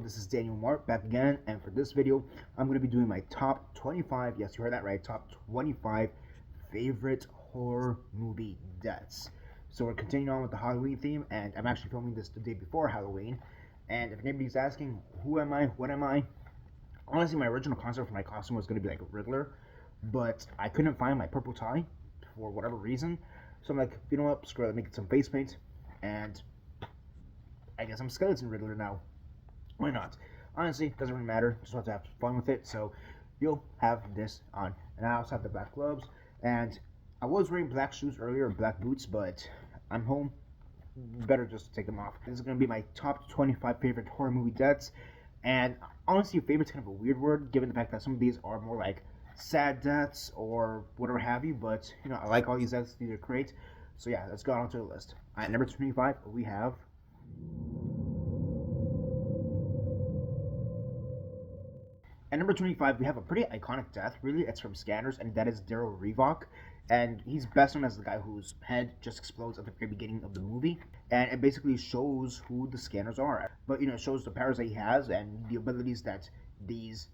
this is Daniel Mart back again, and for this video, I'm going to be doing my top 25, yes, you heard that right, top 25 favorite horror movie deaths. So we're continuing on with the Halloween theme, and I'm actually filming this the day before Halloween, and if anybody's asking, who am I, what am I? Honestly, my original concept for my costume was going to be like a Riddler, but I couldn't find my purple tie for whatever reason, so I'm like, you know what, screw it, make it some face paint, and I guess I'm Skeleton Riddler now. Why not? Honestly, doesn't really matter. Just want to have fun with it. So you'll have this on. And I also have the black gloves. And I was wearing black shoes earlier, black boots, but I'm home. Better just take them off. This is going to be my top 25 favorite horror movie deaths. And honestly, favorite's kind of a weird word, given the fact that some of these are more like sad deaths or whatever have you. But, you know, I like all these deaths. These are great. So yeah, let's go on to the list. At number 25, we have... At number 25, we have a pretty iconic death, really. It's from Scanners, and that is Daryl Revok. And he's best known as the guy whose head just explodes at the very beginning of the movie. And it basically shows who the Scanners are. But, you know, it shows the powers that he has and the abilities that these,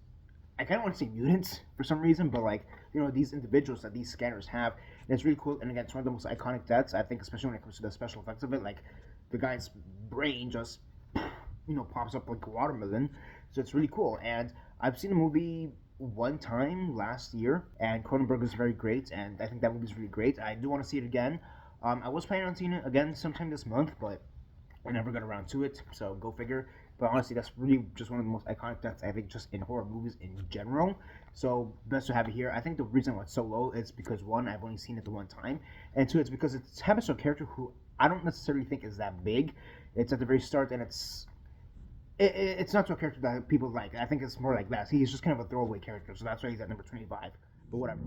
I kind of want to say mutants for some reason, but like, you know, these individuals that these Scanners have. And it's really cool. And again, it's one of the most iconic deaths, I think, especially when it comes to the special effects of it. Like, the guy's brain just, you know, pops up like a watermelon. So it's really cool. And I've seen the movie one time last year, and Cronenberg is very great, and I think that movie is really great. I do want to see it again. I was planning on seeing it again sometime this month, but I never got around to it, so go figure. But honestly, that's really just one of the most iconic deaths, I think, just in horror movies in general. So, best to have it here. I think the reason why it's so low is because, one, I've only seen it the one time, and two, it's because it happens to a character who I don't necessarily think is that big. It's at the very start, and it's not to a character that people like. I think it's more like that. He's just kind of a throwaway character, so that's why he's at number 25. But whatever.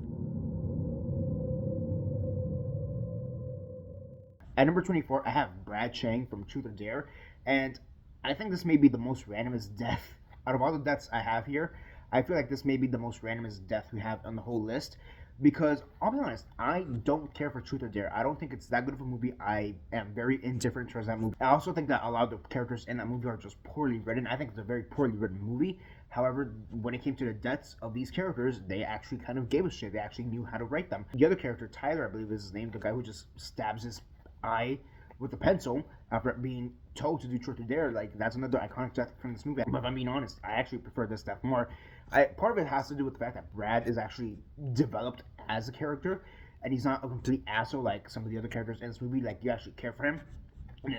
At number 24, I have Brad Chang from Truth or Dare, and I think this may be the most randomest death out of all the deaths I have here. I feel like this may be the most randomest death we have on the whole list, because I'll be honest, I don't care for Truth or Dare. I don't think it's that good of a movie. I am very indifferent towards that movie. I also think that a lot of the characters in that movie are just poorly written. I think it's a very poorly written movie. However, when it came to the deaths of these characters, they actually kind of gave a shit. They actually knew how to write them. The other character, Tyler, I believe is his name, the guy who just stabs his eye with a pencil after being told to do Truth or Dare, like, that's another iconic death from this movie. But if I'm being honest, I actually prefer this death more. Part of it has to do with the fact that Brad is actually developed as a character, and he's not a complete asshole like some of the other characters in this movie. Like, you actually care for him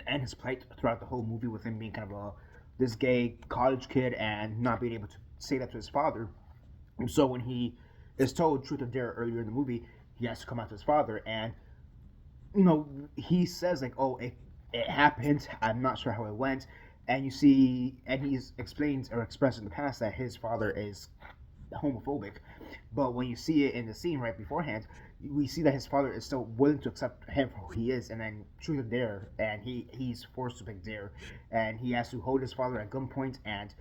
and his plight throughout the whole movie, with him being kind of this gay college kid and not being able to say that to his father. And so when he is told Truth or Dare earlier in the movie, he has to come out to his father, and you know, he says like, "Oh, it happened. I'm not sure how it went." And you see, and he's explained or expressed in the past that his father is homophobic. But when you see it in the scene right beforehand, we see that his father is still willing to accept him for who he is, and then Truth or Dare, and he's forced to pick Dare, and he has to hold his father at gunpoint and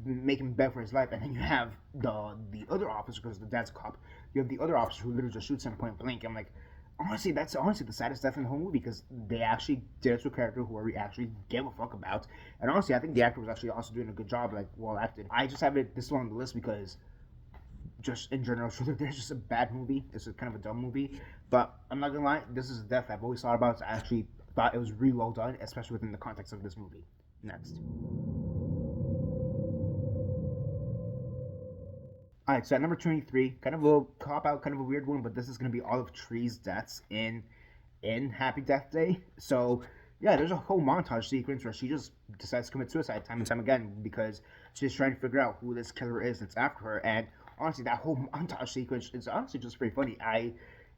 make him beg for his life. And then you have the other officer, because the dad's a cop. You have the other officer who literally just shoots him point blank. I'm like, honestly, that's honestly the saddest death in the whole movie, because they actually did it to a character who we actually gave a fuck about. And honestly, I think the actor was actually also doing a good job, like, well acted. I just have it this one on the list because, just in general, there's just a bad movie. It's a kind of a dumb movie. But I'm not gonna lie, this is a death I've always thought about. I actually thought it was really well done, especially within the context of this movie. Next. Alright, so at number 23, kind of a cop out, kind of a weird one, but this is going to be all of Tree's deaths in Happy Death Day. So, yeah, there's a whole montage sequence where she just decides to commit suicide time and time again because she's trying to figure out who this killer is that's after her. And honestly, that whole montage sequence is honestly just very funny.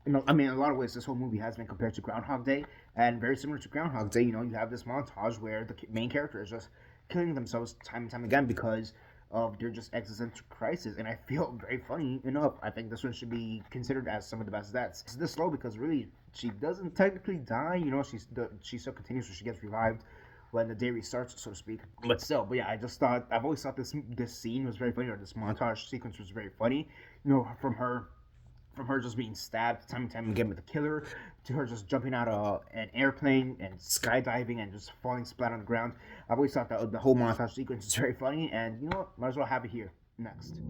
In a lot of ways, this whole movie has been compared to Groundhog Day, and very similar to Groundhog Day, you know, you have this montage where the main character is just killing themselves time and time again because of their just existential crisis. And I feel very funny enough, I think this one should be considered as some of the best deaths. It's this slow because really she doesn't technically die, you know, she still continues, so she gets revived when the day restarts, so to speak. But still, but yeah, I've always thought this scene was very funny, or this montage sequence was very funny, you know, from her from her just being stabbed time and time again with a killer, to her just jumping out of an airplane and skydiving and just falling splat on the ground. I've always thought that the whole montage sequence is very funny, and you know what? Might as well have it here next.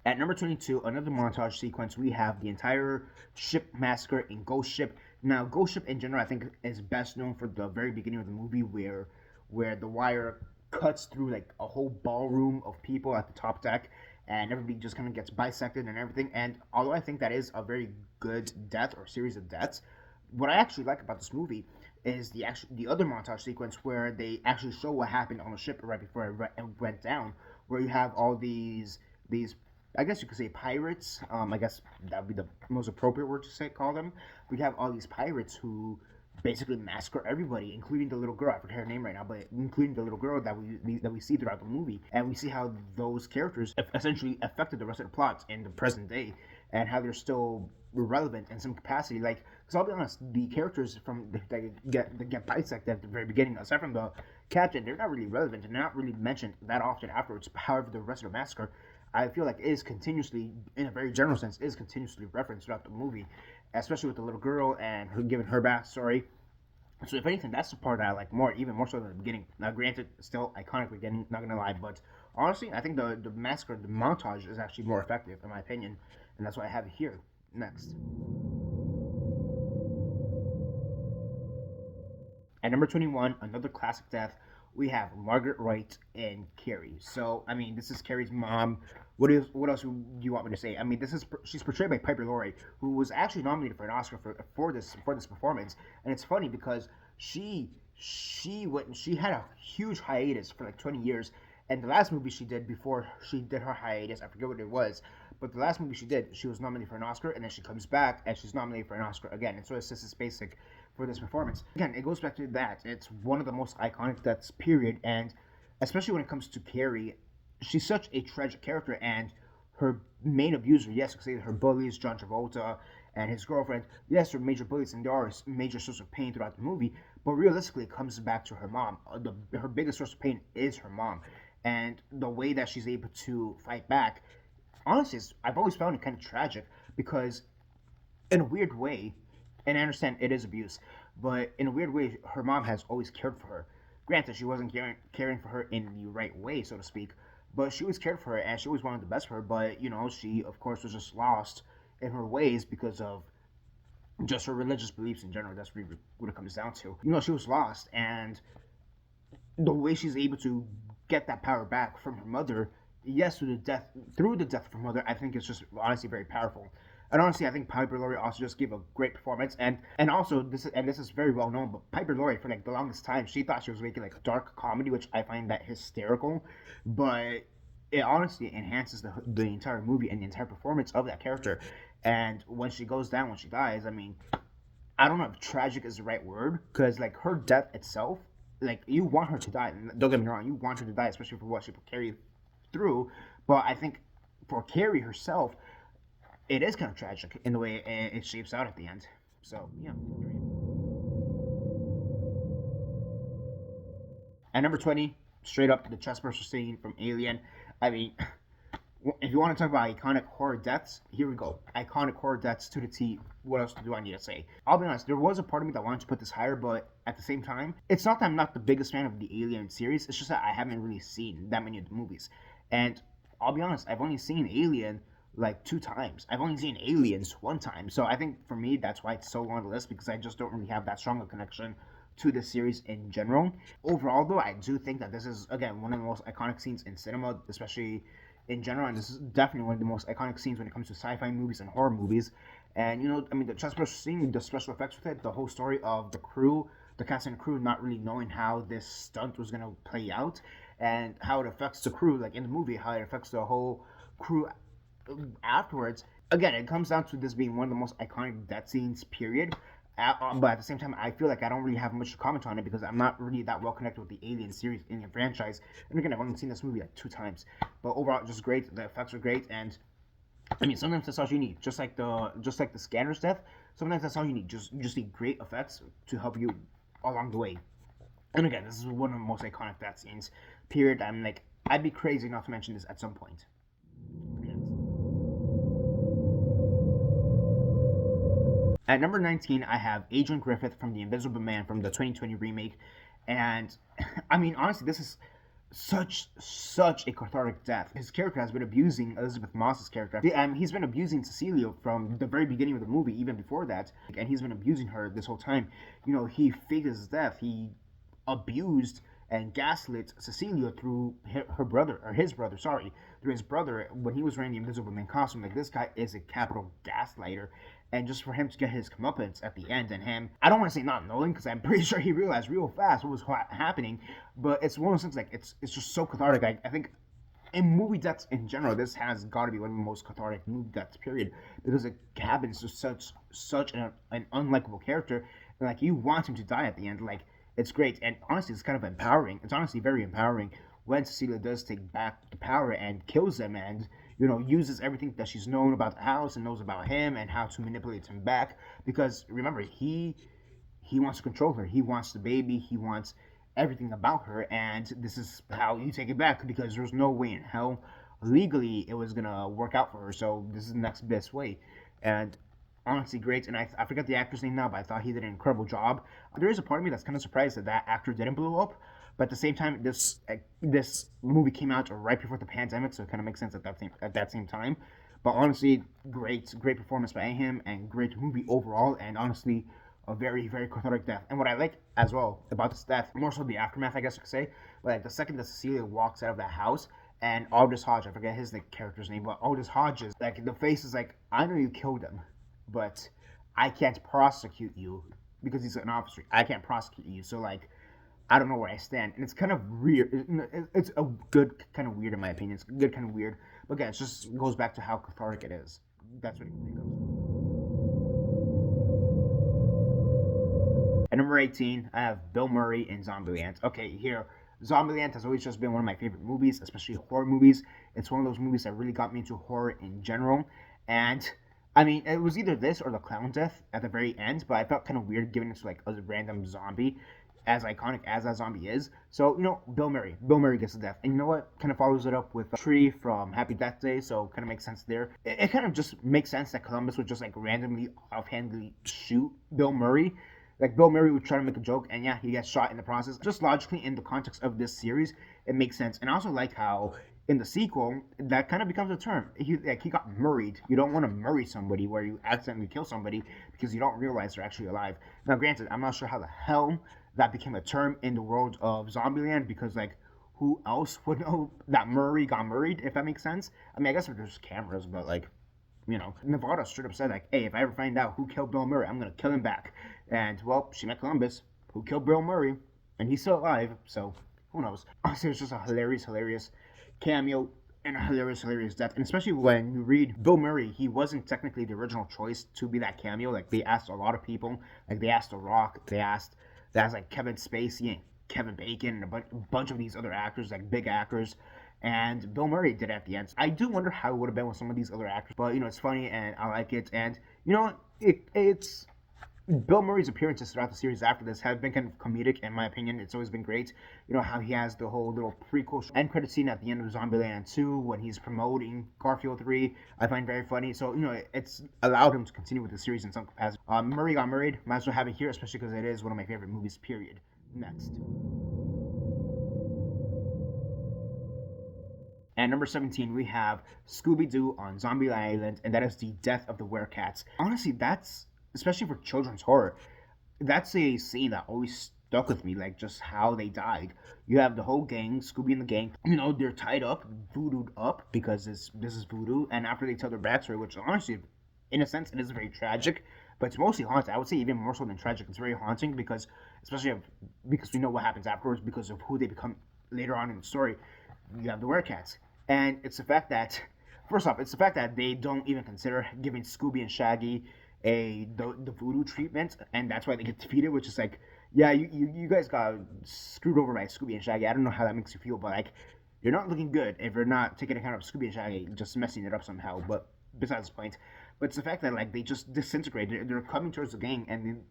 At number 22, another montage sequence, we have the entire ship massacre in Ghost Ship. Now, Ghost Ship in general, I think, is best known for the very beginning of the movie where the wire cuts through like a whole ballroom of people at the top deck, and everybody just kind of gets bisected and everything. And although I think that is a very good death or series of deaths, what I actually like about this movie is the other montage sequence where they actually show what happened on the ship right before it went down, where you have all these I guess you could say pirates. I guess that would be the most appropriate word to say call them. We have all these pirates who basically massacre everybody, including the little girl. I forget her name right now, but including the little girl that we see throughout the movie, and we see how those characters essentially affected the rest of the plot in the present day, and how they're still relevant in some capacity. Like, because I'll be honest, the characters that get bisected at the very beginning, aside from the captain, they're not really relevant and they're not really mentioned that often afterwards. However, the rest of the massacre, I feel like is continuously, in a very general sense, is continuously referenced throughout the movie, especially with the little girl and her giving her backstory. So if anything, that's the part that I like more, even more so than the beginning. Now, granted, still iconic beginning, not gonna lie, but honestly, I think the massacre, the montage is actually more effective in my opinion, and that's why I have it here next. At number 21, another classic death, we have Margaret Wright and Carrie. So, I mean, this is Carrie's mom. What else do you want me to say? I mean, she's portrayed by Piper Laurie, who was actually nominated for an Oscar for this performance. And it's funny because she had a huge hiatus for like 20 years, and the last movie she did before she did her hiatus, I forget what it was, but the last movie she did, she was nominated for an Oscar, and then she comes back and she's nominated for an Oscar again. And so it's just basic for this performance. Again, it goes back to that. It's one of the most iconic deaths, period. And especially when it comes to Carrie, she's such a tragic character, and her main abuser, yes, you could say her bullies, John Travolta and his girlfriend, yes, they're major bullies and they are a major source of pain throughout the movie. But realistically, it comes back to her mom. Her biggest source of pain is her mom, and the way that she's able to fight back. Honestly, I've always found it kind of tragic because, in a weird way, and I understand it is abuse, but in a weird way, her mom has always cared for her. Granted, she wasn't caring for her in the right way, so to speak, but she always cared for her and she always wanted the best for her. But you know, she of course was just lost in her ways because of just her religious beliefs in general. That's really what it comes down to. You know, she was lost, and the way she's able to get that power back from her mother, yes, through the death of her mother, I think it's just honestly very powerful. And honestly, I think Piper Laurie also just gave a great performance, and also this is very well known. But Piper Laurie, for like the longest time, she thought she was making like a dark comedy, which I find that hysterical. But it honestly enhances the entire movie and the entire performance of that character. And when she goes down, when she dies, I mean, I don't know if tragic is the right word, because like her death itself, like you want her to die. Don't get me wrong, you want her to die, especially for what she put Carrie through. But I think for Carrie herself, it is kind of tragic in the way it shapes out at the end. So yeah. At number 20, straight up the chest burster scene from Alien. I mean, if you want to talk about iconic horror deaths, here we go. Iconic horror deaths to the T. What else do I need to say? I'll be honest, there was a part of me that wanted to put this higher, but at the same time, it's not that I'm not the biggest fan of the Alien series. It's just that I haven't really seen that many of the movies. And I'll be honest, I've only seen Alien like 2 times. I've only seen Aliens 1 time. So I think for me, that's why it's so on the list, because I just don't really have that strong a connection to the series in general. Overall, though, I do think that this is, again, one of the most iconic scenes in cinema, especially in general, and this is definitely one of the most iconic scenes when it comes to sci-fi movies and horror movies. And you know, I mean, the chest burster scene, the special effects with it, the whole story of the crew, the cast and crew not really knowing how this stunt was gonna play out, and how it affects the crew, like in the movie, how it affects the whole crew afterwards. Again, it comes down to this being one of the most iconic death scenes, period. But at the same time, I feel like I don't really have much to comment on it because I'm not really that well connected with the Alien series, Alien franchise. And again, I've only seen this movie like 2 times. But overall, just great. The effects are great, and I mean, sometimes that's all you need. Just like the scanner's death. Sometimes that's all you need. You just need great effects to help you along the way. And again, this is one of the most iconic death scenes, period. I'm like, I'd be crazy not to mention this at some point. At number 19, I have Adrian Griffith from The Invisible Man from the 2020 remake. And I mean, honestly, this is such a cathartic death. His character has been abusing Elizabeth Moss's character. He's been abusing Cecilia from the very beginning of the movie, even before that, and he's been abusing her this whole time. He faked his death. He abused and gaslit Cecilia through her brother, or his brother, sorry, through his brother when he was wearing the Invisible Man costume. Like, this guy is a capital gaslighter. And just for him to get his comeuppance at the end, and him, I don't want to say not knowing, because I'm pretty sure he realized real fast what was happening, but it's one of those things, like, it's just so cathartic. I think in movie deaths in general, this has got to be one of the most cathartic movie deaths, period, because it happens to such an unlikable character, and, like, you want him to die at the end. Like, it's great, and honestly, it's kind of empowering. It's honestly very empowering when Cecilia does take back the power and kills him, and uses everything that she's known about the house and knows about him and how to manipulate him back. Because remember, he wants to control her. He wants the baby. He wants everything about her, and this is how you take it back, because there's no way in hell legally it was gonna work out for her. So this is the next best way, and honestly great. And I forget the actor's name now, but I thought he did an incredible job. There is a part of me that's kind of surprised that that actor didn't blow up, but at the same time, this movie came out right before the pandemic, so it kind of makes sense at that same time. But honestly, great performance by him, and great movie overall, and honestly, a very cathartic death. And what I like as well about this death, more so the aftermath, I guess you could say, but like the second that Cecilia walks out of that house, and Aldous Hodge, I forget his character's name, but Aldous Hodge's like the face is like, I know you killed him, but I can't prosecute you because he's an officer. I can't prosecute you, so like, I don't know where I stand, and it's kind of weird. It's a good kind of weird in my opinion. It's good kind of weird, but again, it just goes back to how cathartic it is. That's what it becomes. At number 18, I have Bill Murray in Zombieland. Okay, here, Zombieland has always just been one of my favorite movies, especially horror movies. It's one of those movies that really got me into horror in general. And, I mean, it was either this or the clown death at the very end, but I felt kind of weird giving it to, like, a random zombie, as iconic as that zombie is. So, Bill Murray. Bill Murray gets the death. And you know what? Kind of follows it up with a tree from Happy Death Day, so kind of makes sense there. It kind of just makes sense that Columbus would just, like, randomly, offhandedly shoot Bill Murray. Like, Bill Murray would try to make a joke, and yeah, he gets shot in the process. Just logically, in the context of this series, it makes sense. And I also like how, in the sequel, that kind of becomes a term. He got murrayed. You don't want to murray somebody where you accidentally kill somebody because you don't realize they're actually alive. Now, granted, I'm not sure how the hell that became a term in the world of Zombieland, because, like, who else would know that Murray got murrayed, if that makes sense? I mean, I guess if there's cameras, but, like, Nevada straight up said, like, hey, if I ever find out who killed Bill Murray, I'm going to kill him back. And, well, she met Columbus, who killed Bill Murray, and he's still alive, so who knows? Honestly, it's just a hilarious cameo and a hilarious death. And especially when you read Bill Murray, he wasn't technically the original choice to be that cameo. Like, they asked a lot of people. Like, they asked The Rock, they asked like Kevin Spacey and Kevin Bacon and a bunch of these other actors, like big actors. And Bill Murray did it at the end. I do wonder how it would have been with some of these other actors, but it's funny and I like it. And it's Bill Murray's appearances throughout the series after this have been kind of comedic, in my opinion. It's always been great. How he has the whole little prequel end credit scene at the end of Zombieland 2 when he's promoting Garfield 3. I find very funny. So, it's allowed him to continue with the series in some capacity. Murray got married. Might as well have it here, especially because it is one of my favorite movies, period. Next. And number 17, we have Scooby-Doo on Zombie Island, and that is the death of the werecats. Honestly, that's, especially for children's horror, that's a scene that always stuck with me, like just how they died. You have the whole gang, Scooby and the gang, they're tied up, voodooed up, because this is voodoo, and after they tell their backstory, which honestly, in a sense, it is very tragic, but it's mostly haunting. I would say even more so than tragic, it's very haunting, because, especially because we know what happens afterwards, because of who they become later on in the story. You have the werecats. And it's the fact that, first off, it's the fact that they don't even consider giving Scooby and Shaggy the voodoo treatment, and that's why they get defeated, which is like, yeah, you guys got screwed over by Scooby and Shaggy. I don't know how that makes you feel, but like, you're not looking good if you're not taking account of Scooby and Shaggy just messing it up somehow. But besides the point, but it's the fact that like they just disintegrate. They're coming towards the gang, and then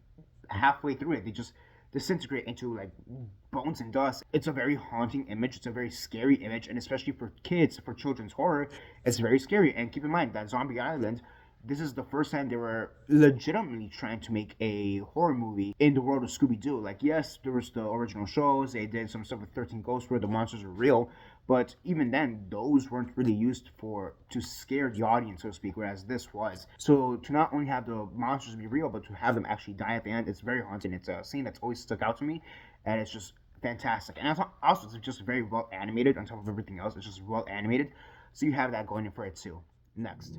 halfway through it, they just disintegrate into like bones and dust. It's a very haunting image. It's a very scary image, and especially for kids, for children's horror, it's very scary. And keep in mind that Zombie Island, this is the first time they were legitimately trying to make a horror movie in the world of Scooby-Doo. Like, yes, there was the original shows. They did some stuff with 13 Ghosts where the monsters are real, but even then, those weren't really used for to scare the audience, so to speak. Whereas this was. So to not only have the monsters be real, but to have them actually die at the end, it's very haunting. It's a scene that's always stuck out to me, and it's just fantastic. And also, it's just very well animated. On top of everything else, it's just well animated. So you have that going in for it too. Next.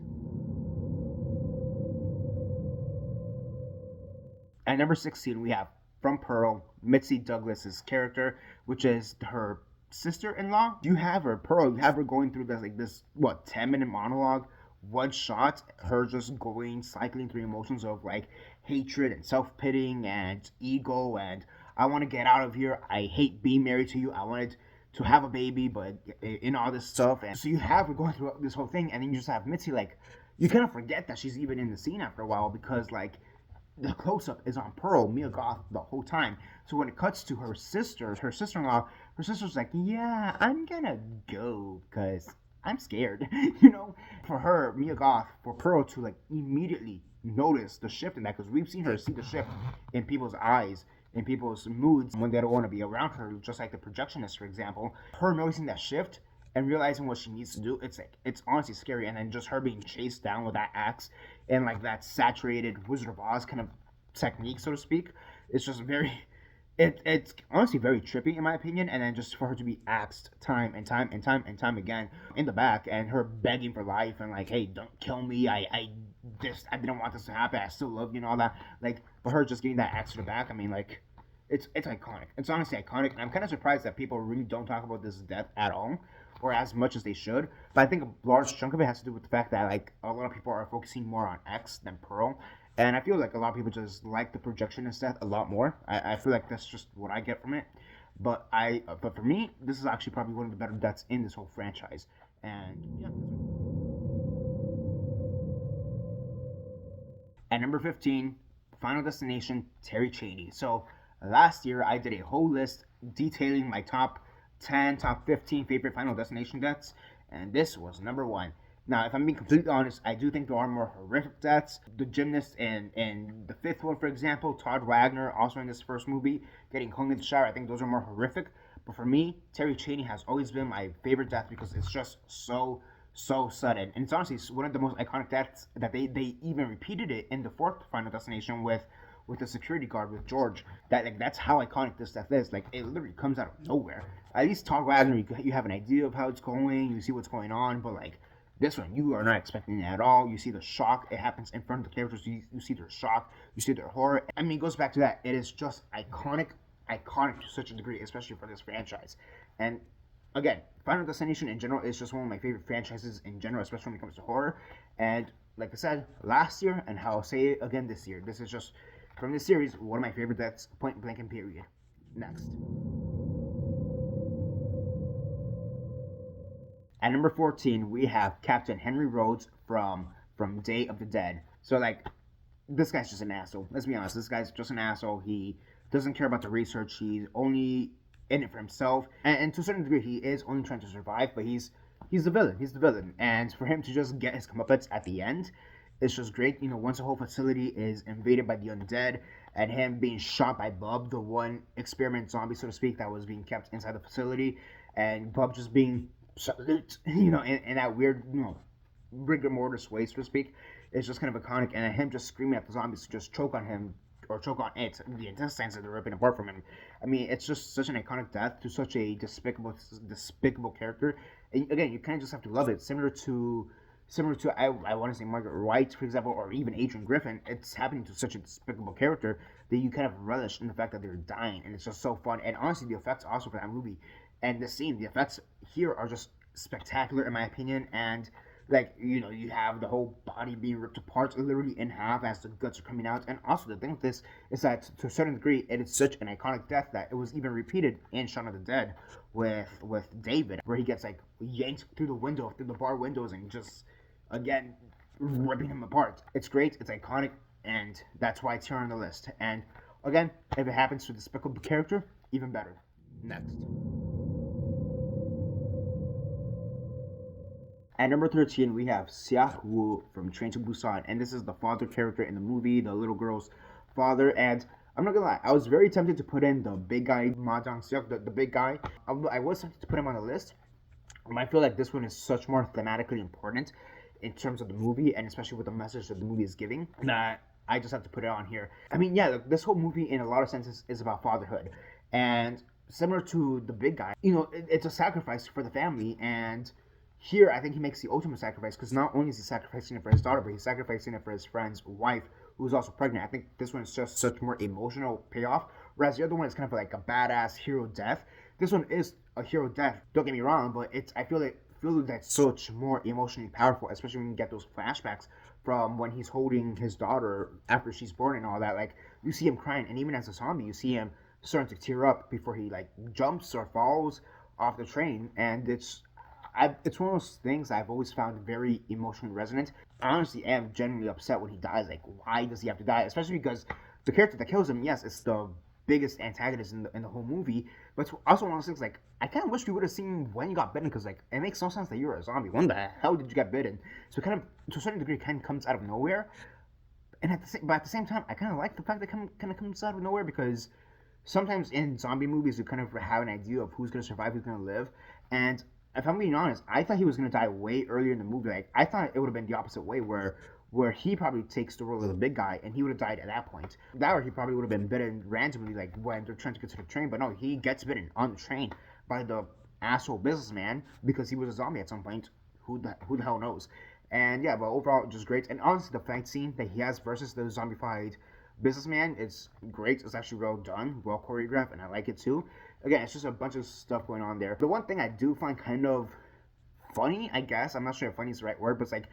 At number 16, we have from Pearl, Mitzi Douglas's character, which is her sister-in-law. You have her, Pearl, you have her going through this, what, 10-minute monologue, one shot, her just going, cycling through emotions of, like, hatred and self-pitying and ego and I want to get out of here, I hate being married to you, I wanted to have a baby, but in all this stuff. And so you have her going through this whole thing, and then you just have Mitzi, like, you kind of forget that she's even in the scene after a while because, like, the close-up is on Pearl, Mia Goth, the whole time. So when it cuts to her sister-in-law, her sister's like, yeah, I'm gonna go because I'm scared. You know, for her, Mia Goth, for Pearl to like immediately notice the shift in that, because we've seen her see the shift in people's eyes, in people's moods when they don't want to be around her, just like the projectionist, for example. Her noticing that shift and realizing what she needs to do, it's honestly scary. And then just her being chased down with that axe and like that saturated Wizard of Oz kind of technique, so to speak, it's just very it's honestly very trippy in my opinion. And then just for her to be axed time and time and time and time again in the back, and her begging for life and like, hey, don't kill me, I didn't want this to happen, I still love you and all that, like, for her just getting that axe to the back, I mean, like, it's iconic. It's honestly iconic, and I'm kind of surprised that people really don't talk about this death at all, or as much as they should. But I think a large chunk of it has to do with the fact that like a lot of people are focusing more on X than Pearl, and I feel like a lot of people just like the projectionist death a lot more. I feel like that's just what I get from it. But for me, this is actually probably one of the better deaths in this whole franchise. And yeah. At number 15, Final Destination, Terry Cheney. So last year I did a whole list detailing my top 10, top 15 favorite Final Destination deaths, and this was number 1. Now, if I'm being completely honest, I do think there are more horrific deaths. The gymnast in the fifth one, for example, Todd Wagner, also in this first movie, getting hung in the shower, I think those are more horrific. But for me, Terry Cheney has always been my favorite death because it's just so sudden. And it's honestly one of the most iconic deaths that they even repeated it in the fourth Final Destination with the security guard with George. That's how iconic this death is. Like, it literally comes out of nowhere. At least Todd Wagner, you have an idea of how it's going, you see what's going on, but like this one, you are not expecting it at all. You see the shock. It happens in front of the characters. You see their shock. You see their horror. I mean, it goes back to that. It is just iconic to such a degree, especially for this franchise. And again, Final Destination in general is just one of my favorite franchises in general, especially when it comes to horror. And like I said, last year, and I'll say it again this year, this is just, from this series, one of my favorite deaths, point blank and period. Next. At number 14, we have Captain Henry Rhodes from Day of the Dead. So, like, this guy's just an asshole. Let's be honest. This guy's just an asshole. He doesn't care about the research. He's only in it for himself. And to a certain degree, he is only trying to survive, but he's the villain. He's the villain. And for him to just get his comeuppance at the end, it's just great. You know, once the whole facility is invaded by the undead, and him being shot by Bub, the one experiment zombie, so to speak, that was being kept inside the facility, and Bub just being salute, you know, in that weird, you know, rigor mortis way, so to speak. It's just kind of iconic, and him just screaming at the zombies to just choke on him, or choke on it, the intestines that they're ripping apart from him. I mean, it's just such an iconic death to such a despicable character. And again, you kind of just have to love it. Similar to I want to say Margaret White, for example, or even Adrian Griffin. It's happening to such a despicable character that you kind of relish in the fact that they're dying, and it's just so fun. And honestly, the effects also for that movie and the scene, the effects here are just spectacular in my opinion. And like, you know, you have the whole body being ripped apart literally in half as the guts are coming out. And also the thing with this is that to a certain degree it is such an iconic death that it was even repeated in Shaun of the Dead with David, where he gets like yanked through the bar windows and just again ripping him apart. It's great, it's iconic, and that's why it's here on the list. And Again, if it happens to a despicable character, even better. Next. At number 13, we have Seok Woo from Train to Busan, and this is the father character in the movie, the little girl's father. And I'm not gonna lie, I was very tempted to put in the big guy, Ma Jong Seok, the big guy. I was tempted to put him on the list. I feel like this one is such more thematically important in terms of the movie, and especially with the message that the movie is giving, that I just have to put it on here. I mean, yeah, this whole movie, in a lot of senses, is about fatherhood, and similar to the big guy, it's a sacrifice for the family, and here I think he makes the ultimate sacrifice because not only is he sacrificing it for his daughter, but he's sacrificing it for his friend's wife, who's also pregnant. I think this one is just such more emotional payoff, whereas the other one is kind of like a badass hero death. This one is a hero death. Don't get me wrong, but I feel that's such more emotionally powerful, especially when you get those flashbacks from when he's holding his daughter after she's born and all that. Like you see him crying, and even as a zombie, you see him starting to tear up before he like jumps or falls off the train, and it's one of those things I've always found very emotionally resonant. I honestly am genuinely upset when he dies. Like, why does he have to die? Especially because the character that kills him, yes, it's the biggest antagonist in the whole movie, but it's also one of those things like I kind of wish we would have seen when you got bitten because like it makes no sense that you're a zombie. When the hell did you get bitten? So it kind of to a certain degree kind of comes out of nowhere, and but at the same time I kind of like the fact that it kind of comes out of nowhere because sometimes in zombie movies you kind of have an idea of who's gonna survive, who's gonna live, and if I'm being honest, I thought he was gonna die way earlier in the movie. Like I thought it would have been the opposite way, where he probably takes the role of the big guy and he would have died at that point. That or he probably would have been bitten randomly, like when they're trying to get to the train. But no, he gets bitten on the train by the asshole businessman because he was a zombie at some point. Who the hell knows? And yeah, but overall, just great. And honestly, the fight scene that he has versus the zombified businessman is great. It's actually well done, well choreographed, and I like it too. Again, it's just a bunch of stuff going on there. The one thing I do find kind of funny, I guess, I'm not sure if funny is the right word, but it's like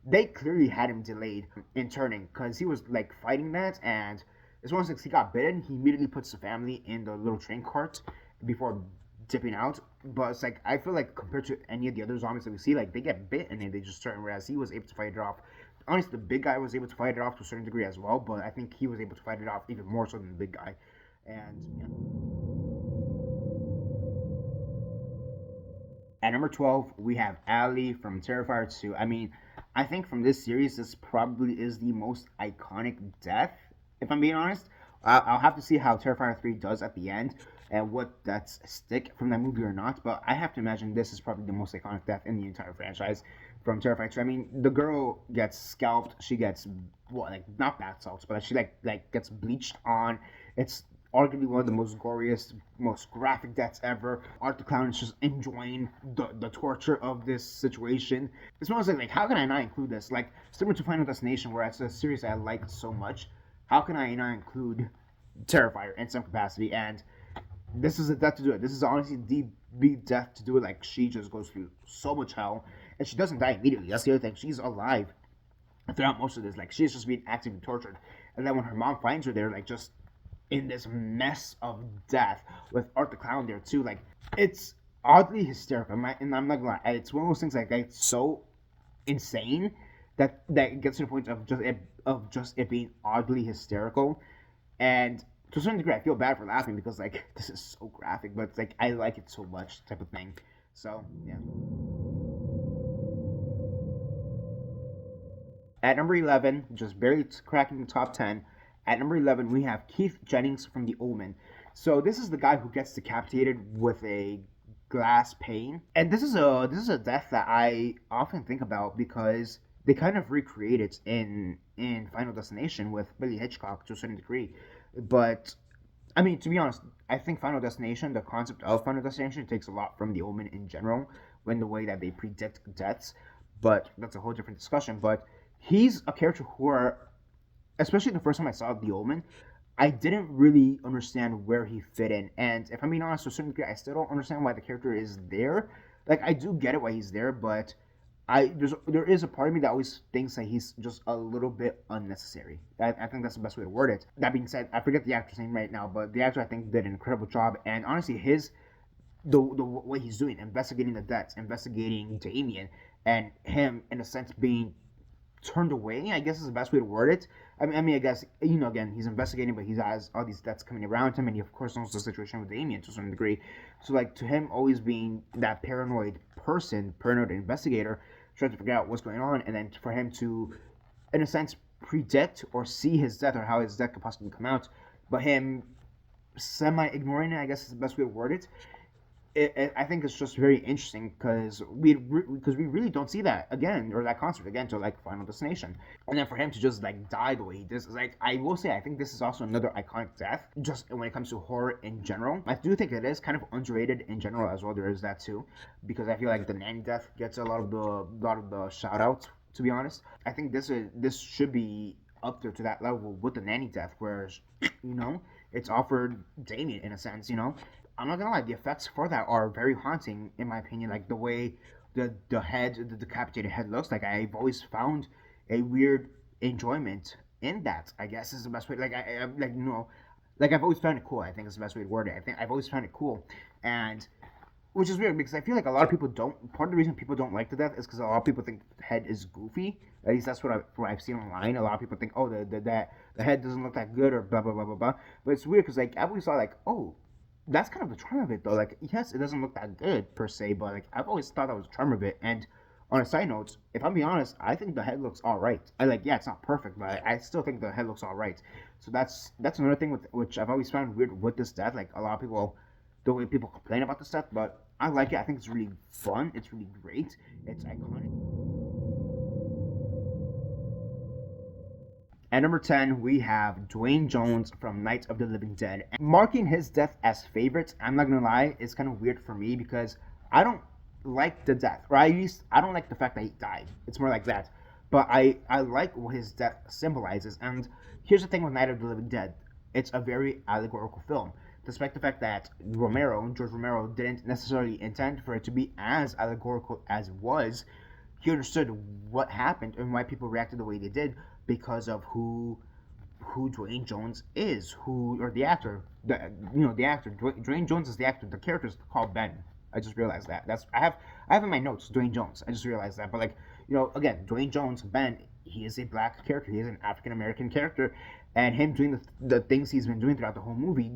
they clearly had him delayed in turning because he was like fighting that, and as long as he got bitten, he immediately puts the family in the little train cart before dipping out. But it's like I feel like compared to any of the other zombies that we see, like they get bit and then they just turn, whereas he was able to fight it off. Honestly, the big guy was able to fight it off to a certain degree as well, but I think he was able to fight it off even more so than the big guy. And yeah. At number 12, we have Ali from Terrifier 2. I mean, I think from this series, this probably is the most iconic death, if I'm being honest. I'll have to see how Terrifier 3 does at the end and what that's stick from that movie or not, but I have to imagine this is probably the most iconic death in the entire franchise from Terrifier 2. I mean, the girl gets scalped, she gets, well, like, not bath salts, but she, like gets bleached on. It's arguably one of the most goriest, most graphic deaths ever. Art the Clown is just enjoying the torture of this situation. It's one of those like, how can I not include this? Like, similar to Final Destination, where it's a series I like so much, how can I not include Terrifier in some capacity? And this is a death to do it. This is honestly the death to do it. Like, she just goes through so much hell, and she doesn't die immediately. That's the other thing. She's alive throughout most of this. Like, she's just being actively tortured. And then when her mom finds her there, like, just in this mess of death with Art the Clown there too. Like it's oddly hysterical. And I'm not gonna lie, it's one of those things like it's so insane that gets to the point of just it being oddly hysterical. And to a certain degree, I feel bad for laughing because like this is so graphic, but it's like I like it so much type of thing. So yeah. At number 11, just barely cracking the top 10, at number 11, we have Keith Jennings from The Omen. So this is the guy who gets decapitated with a glass pane. And this is a death that I often think about because they kind of recreate it in Final Destination with Billy Hitchcock to a certain degree. But I mean, to be honest, I think Final Destination, the concept of Final Destination, takes a lot from The Omen in general, when the way that they predict deaths. But that's a whole different discussion. But he's a character who are, especially the first time I saw The Omen, I didn't really understand where he fit in. And if I'm being honest, to a certain degree, I still don't understand why the character is there. Like, I do get it why he's there, but there is a part of me that always thinks that he's just a little bit unnecessary. I think that's the best way to word it. That being said, I forget the actor's name right now, but the actor I think did an incredible job. And honestly, the way he's doing, investigating the deaths, investigating Damien, and him in a sense being turned away, I guess is the best way to word it. I guess, again, he's investigating, but he has all these deaths coming around him, and he, of course, knows the situation with Damien to some degree. So, like, to him always being that paranoid person, paranoid investigator, trying to figure out what's going on, and then for him to, in a sense, predict or see his death or how his death could possibly come out, but him semi ignoring it, I guess is the best way to word it. I think it's just very interesting because we really don't see that again, or that concept again, till like Final Destination, and then for him to just like die the way he does, like, I will say, I think this is also another iconic death just when it comes to horror in general. I do think it is kind of underrated in general as well. There is that too, because I feel like the nanny death gets a lot of the shout outs. To be honest, I think this should be up there to that level with the nanny death, where it's offered Damien in a sense. I'm not gonna lie, the effects for that are very haunting in my opinion. Like the way the decapitated head looks. Like I've always found a weird enjoyment in that. I guess is the best way. Like I like like I've always found it cool. I think is the best way to word it. I think I've always found it cool, and which is weird because I feel like a lot of people don't. Part of the reason people don't like the death is because a lot of people think the head is goofy. At least that's what I've seen online. A lot of people think, oh, the head doesn't look that good or blah blah blah blah blah. But it's weird because like I've always thought like, oh, that's kind of the charm of it though. Like, yes, it doesn't look that good per se, but like I've always thought that was the charm of it. And on a side note, if I'm being honest, I think the head looks all right. Yeah, it's not perfect, but I still think the head looks all right. So that's another thing with which I've always found weird with this death. Like a lot of people, the way people complain about this stuff, but I like it. I think it's really fun. It's really great. It's iconic. At number 10, we have Dwayne Jones from Night of the Living Dead. And marking his death as favorite, I'm not gonna lie, it's kind of weird for me because I don't like the death, or at least I don't like the fact that he died. It's more like that. But I like what his death symbolizes. And here's the thing with Night of the Living Dead, it's a very allegorical film. Despite the fact that George Romero, didn't necessarily intend for it to be as allegorical as it was, he understood what happened and why people reacted the way they did because of who Dwayne Jones is, or the actor. The actor Dwayne Jones is the actor. The character is called Ben. I just realized that. I have in my notes Dwayne Jones. I just realized that. But like again, Dwayne Jones, Ben. He is a black character. He is an African American character, and him doing the things he's been doing throughout the whole movie.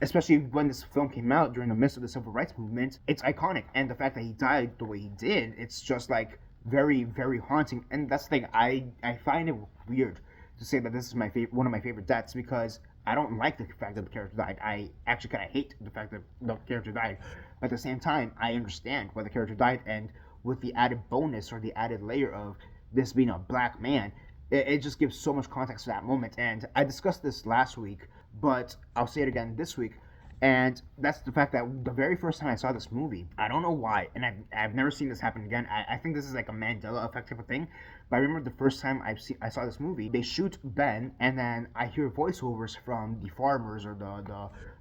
Especially when this film came out during the midst of the civil rights movement, it's iconic. And the fact that he died the way he did, it's just like very, very haunting. And that's the thing, I find it weird to say that this is one of my favorite deaths because I don't like the fact that the character died. I actually kind of hate the fact that the character died. But at the same time, I understand why the character died, and with the added bonus or the added layer of this being a black man, it just gives so much context to that moment. And I discussed this last week, but I'll say it again this week. And that's the fact that the very first time I saw this movie, I don't know why, and I've never seen this happen again. I think this is like a Mandela effect type of thing. But I remember the first time I saw this movie, they shoot Ben, and then I hear voiceovers from the farmers or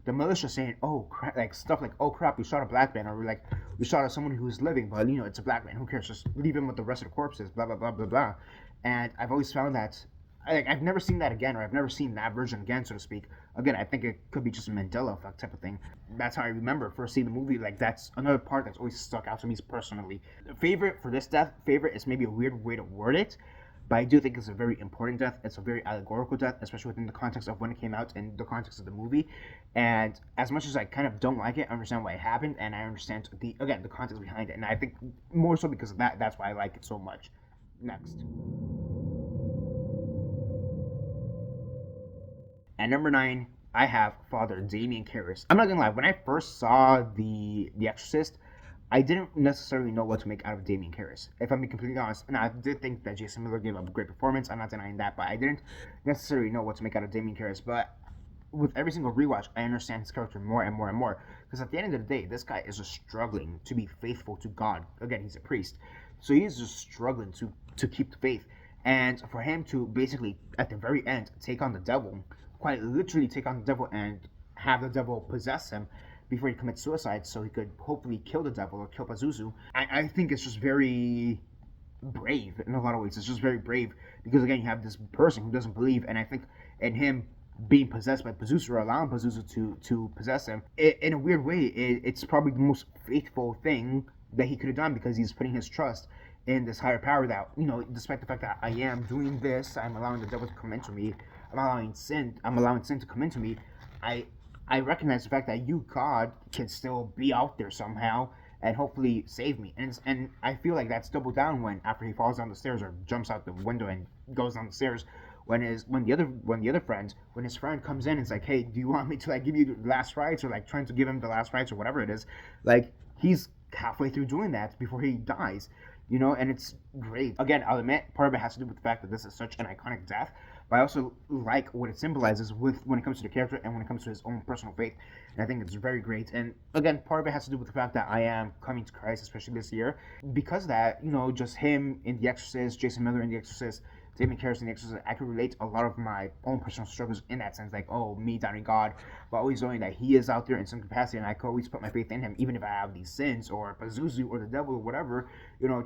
the militia saying, "Oh crap," like stuff like, "Oh crap, we shot a black man," or like, "We shot someone who's living, but it's a black man. Who cares? Just leave him with the rest of the corpses." Blah blah blah blah blah. And I've always found that I've never seen that again, or I've never seen that version again, so to speak. Again, I think it could be just a Mandela effect type of thing. That's how I remember first seeing the movie. Like, that's another part that's always stuck out to me personally. Favorite for this death, favorite is maybe a weird way to word it, but I do think it's a very important death. It's a very allegorical death, especially within the context of when it came out and the context of the movie. And as much as I kind of don't like it, I understand why it happened, and I understand the context behind it. And I think more so because of that, that's why I like it so much. Next. At number 9, I have Father Damien Karras. I'm not gonna lie, when I first saw The Exorcist, I didn't necessarily know what to make out of Damien Karras. If I'm being completely honest, and I did think that Jason Miller gave a great performance. I'm not denying that, but I didn't necessarily know what to make out of Damien Karras. But with every single rewatch, I understand his character more and more and more. Because at the end of the day, this guy is just struggling to be faithful to God. Again, he's a priest, so he's just struggling to keep the faith. And for him to basically, at the very end, take on the devil, quite literally take on the devil and have the devil possess him before he commits suicide so he could hopefully kill the devil or kill Pazuzu. I think it's just very brave in a lot of ways. It's just very brave because, again, you have this person who doesn't believe, and I think in him being possessed by Pazuzu or allowing Pazuzu to possess him, in a weird way, it's probably the most faithful thing that he could have done because he's putting his trust in this higher power that, despite the fact that I am doing this, I'm allowing the devil to come into me, I'm allowing sin to come into me. I I recognize the fact that you, God, can still be out there somehow and hopefully save me. And I feel like that's doubled down when after he falls down the stairs or jumps out the window and goes down the stairs, when his friend comes in and is like, hey, do you want me to like give you the last rites, or like trying to give him the last rites or whatever it is, like he's halfway through doing that before he dies. And it's great. Again, I'll admit part of it has to do with the fact that this is such an iconic death, but I also like what it symbolizes with when it comes to the character and when it comes to his own personal faith. And I think it's very great. And again, part of it has to do with the fact that I am coming to Christ, especially this year. Because of that, just him in The Exorcist, Jason Miller in The Exorcist, David Karras in The Exorcist, I can relate a lot of my own personal struggles in that sense, like, oh, me doubting God, but always knowing that He is out there in some capacity, and I can always put my faith in Him, even if I have these sins, or Pazuzu, or the devil, or whatever,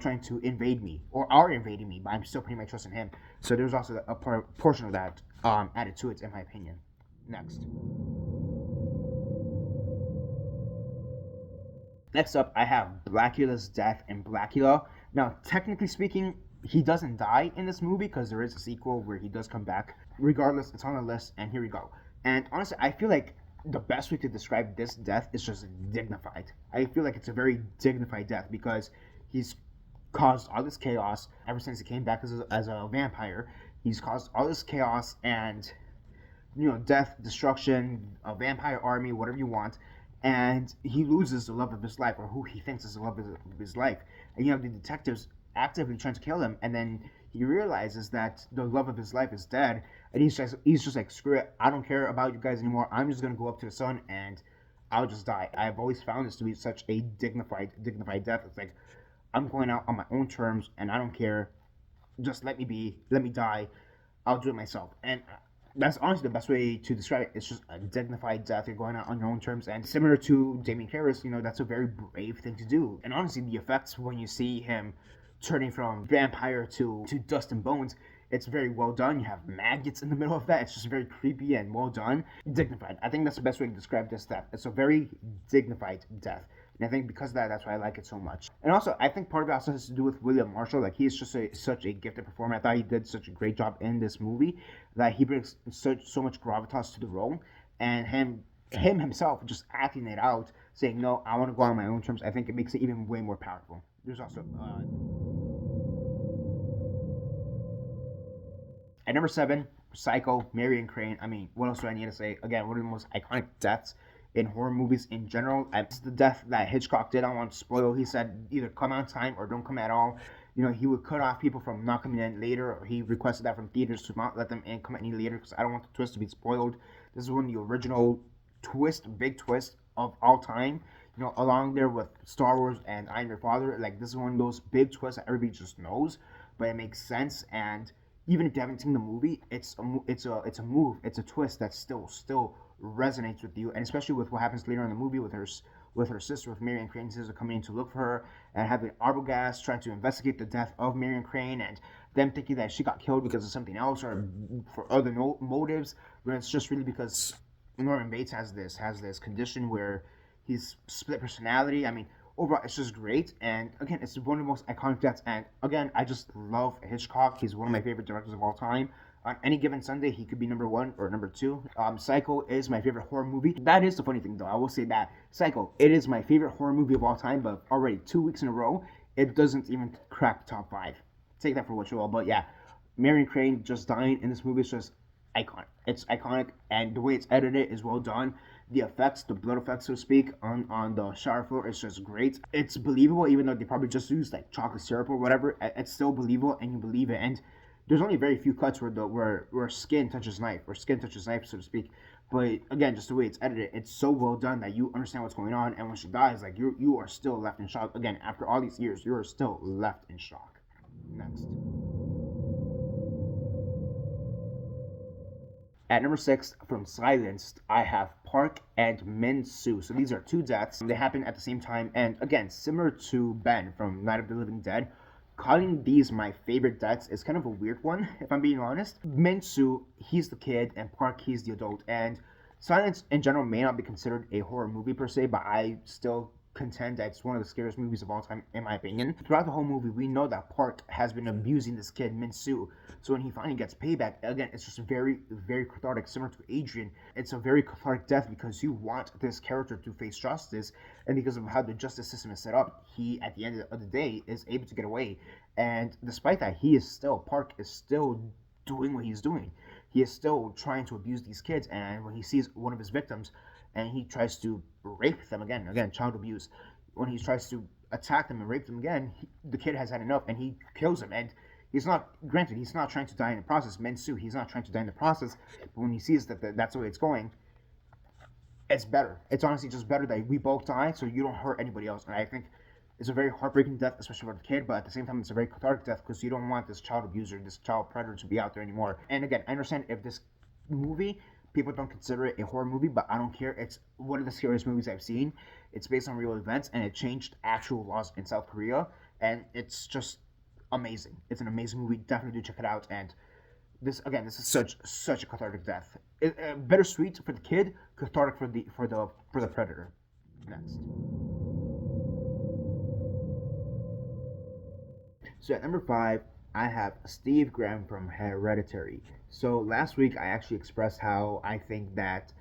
trying to invade me, or are invading me, but I'm still putting my trust in Him. So there's also a portion of that added to it, in my opinion. Next up, I have Blackula's death in Blackula. Now, technically speaking, he doesn't die in this movie because there is a sequel where he does come back. Regardless, it's on the list, and here we go. And honestly, I feel like the best way to describe this death is just dignified. I feel like it's a very dignified death because he's caused all this chaos ever since he came back as a vampire. He's caused all this chaos and death, destruction, a vampire army, whatever you want, and he loses the love of his life, or who he thinks is the love of his life. And you have the detectives actively trying to kill him, and then he realizes that the love of his life is dead, and he's just like, screw it, I don't care about you guys anymore. I'm just gonna go up to the sun and I'll just die. I've always found this to be such a dignified death. It's like, I'm going out on my own terms, and I don't care. Just let me be. Let me die. I'll do it myself. And that's honestly the best way to describe it. It's just a dignified death. You're going out on your own terms. And similar to Damien Harris, that's a very brave thing to do. And honestly, the effects when you see him turning from vampire to dust and bones, it's very well done. You have maggots in the middle of that. It's just very creepy and well done. Dignified. I think that's the best way to describe this death. It's a very dignified death. And I think because of that, that's why I like it so much. And also, I think part of it also has to do with William Marshall. Like, he is just such a gifted performer. I thought he did such a great job in this movie that he brings so much gravitas to the role. And him himself just acting it out, saying, no, I want to go on my own terms, I think it makes it even way more powerful. There's also... At number 7, Psycho, Marion Crane. I mean, what else do I need to say? Again, one of the most iconic deaths in horror movies in general. It's the death that Hitchcock did. I don't want to spoil. He said either come on time or don't come at all. He would cut off people from not coming in later, or he requested that from theaters to not let them in come any later because I don't want the twist to be spoiled. This is one of the original big twist of all time. Along there with Star Wars and I Am Your Father. Like, this is one of those big twists that everybody just knows, but it makes sense. And even if you haven't seen the movie, it's a move, it's a twist that still resonates with you, and especially with what happens later in the movie with her sister, with Marion Crane's sister coming in to look for her, and having Arbogast trying to investigate the death of Marion Crane, and them thinking that she got killed because of something else or for other motives, when it's just really because Norman Bates has this condition where he's split personality. I mean, overall, it's just great. And again, it's one of the most iconic deaths. And again, I just love Hitchcock. He's one of my favorite directors of all time. On any given Sunday, he could be number 1 or number 2. Psycho is my favorite horror movie. That is the funny thing, though. I will say that Psycho, it is my favorite horror movie of all time. But already 2 weeks in a row, it doesn't even crack the top 5. Take that for what you will. But yeah, Marion Crane just dying in this movie is just iconic. It's iconic, and the way it's edited is well done. The effects, the blood effects, so to speak, on the shower floor is just great. It's believable, even though they probably just used like chocolate syrup or whatever. It's still believable, and you believe it. And there's only very few cuts where skin touches knife, so to speak. But again, just the way it's edited, it's so well done that you understand what's going on. And when she dies, like you are still left in shock. Again, after all these years, you are still left in shock. Next. At number 6, from Silenced, I have Park and Min Soo. So these are 2 deaths. They happen at the same time. And again, similar to Ben from Night of the Living Dead, calling these my favorite deaths is kind of a weird one, if I'm being honest. Min Soo, he's the kid, and Park, he's the adult. And Silence in general may not be considered a horror movie per se, but I still contend that it's one of the scariest movies of all time, in my opinion. Throughout the whole movie, we know that Park has been abusing this kid, Min-soo. So when he finally gets payback, again, it's just very, very cathartic, similar to Adrian. It's a very cathartic death because you want this character to face justice, and because of how the justice system is set up, he, at the end of the day, is able to get away. And despite that, Park is still doing what he's doing. He is still trying to abuse these kids, and when he sees one of his victims, and he tries to rape them again, child abuse. When he tries to attack them and rape them again, the kid has had enough and he kills him. And he's not trying to die in the process. Mensu, he's not trying to die in the process. But when he sees that that's the way it's going, it's better. It's honestly just better that we both die so you don't hurt anybody else. And I think it's a very heartbreaking death, especially for the kid, but at the same time, it's a very cathartic death because you don't want this child abuser, this child predator to be out there anymore. And again, I understand if this movie, people don't consider it a horror movie, but I don't care. It's one of the scariest movies I've seen. It's based on real events, and it changed actual laws in South Korea, and it's just amazing. It's an amazing movie. Definitely do check it out. And this is such a cathartic death. Bittersweet for the kid, cathartic for the predator. Next. So at number five, I have Steve Graham from Hereditary. So last week I actually expressed how I think that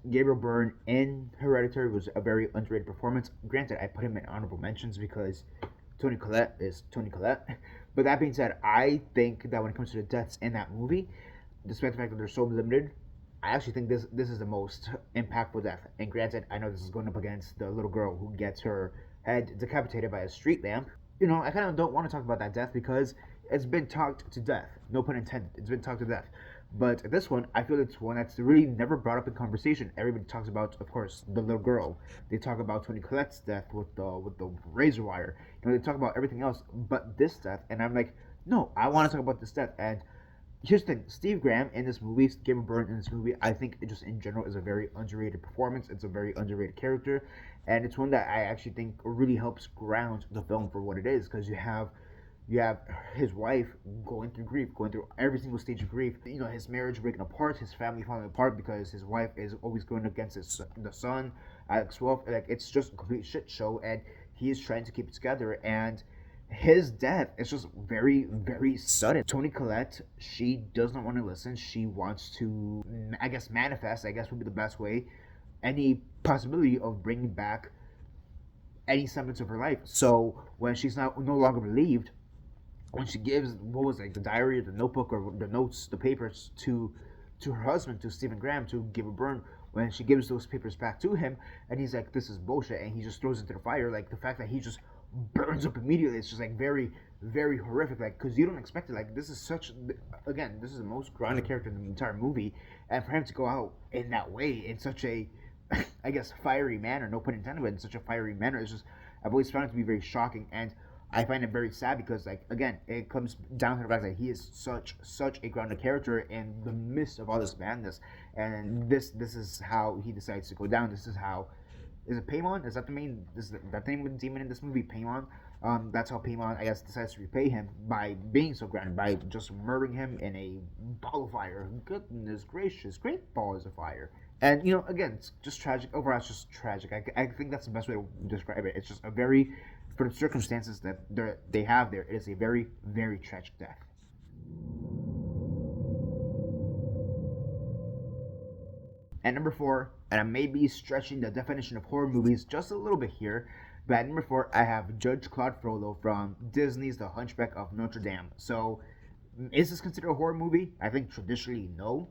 Gabriel Byrne in Hereditary was a very underrated performance. Granted, I put him in honorable mentions because Tony Collette is Tony Collette. But that being said, I think that when it comes to the deaths in that movie, despite the fact that they're so limited, I actually think this is the most impactful death. And granted, I know this is going up against the little girl who gets her head decapitated by a street lamp. I kind of don't want to talk about that death because it's been talked to death. No pun intended. It's been talked to death. But this one, I feel it's one that's really never brought up in conversation. Everybody talks about, of course, the little girl. They talk about Tony Collette's death with the razor wire. They talk about everything else but this death. And I'm like, no, I want to talk about this death. And here's the thing: Steve Graham in this movie, Gabriel Byrne in this movie, I think it just in general is a very underrated performance. It's a very underrated character, and it's one that I actually think really helps ground the film for what it is, because you have his wife going through grief, going through every single stage of grief. His marriage breaking apart, his family falling apart because his wife is always going against the son, Alex Wolf. Like, it's just a complete shit show, and he is trying to keep it together. And his death is just very, very sudden. Tony Collette, she does not want to listen. She wants to, I guess, manifest, I guess would be the best way, any possibility of bringing back any semblance of her life. So when she's no longer relieved, when she gives, what was it, like the diary or the notebook or the notes, the papers to her husband, to Stephen Graham, to Gabriel Byrne, when she gives those papers back to him, and he's like, this is bullshit, and he just throws it into the fire. Like, the fact that he just burns up immediately, it's just like very, very horrific. Like, because you don't expect it. Like, this is this is the most grounded character in the entire movie, and for him to go out in that way, in such a, I guess, fiery manner, no pun intended, but in such a fiery manner, it's just, I've always found it to be very shocking. And I find it very sad because, like, again, it comes down to the fact that he is such a grounded character in the midst of all this madness, and this is how he decides to go down. This is how, is it Paimon? Is that the main? Is that the name of the demon in this movie, Paimon? That's how Paimon, I guess, decides to repay him by being so grounded, by just murdering him in a ball of fire. Goodness gracious, great balls of fire. And again, it's just tragic. Overall, it's just tragic. I think that's the best way to describe it. It's just a very, for the circumstances that they have there, it is a very, very tragic death. At number four, and I may be stretching the definition of horror movies just a little bit here, but at number four, I have Judge Claude Frollo from Disney's The Hunchback of Notre Dame. So, is this considered a horror movie? I think traditionally, no.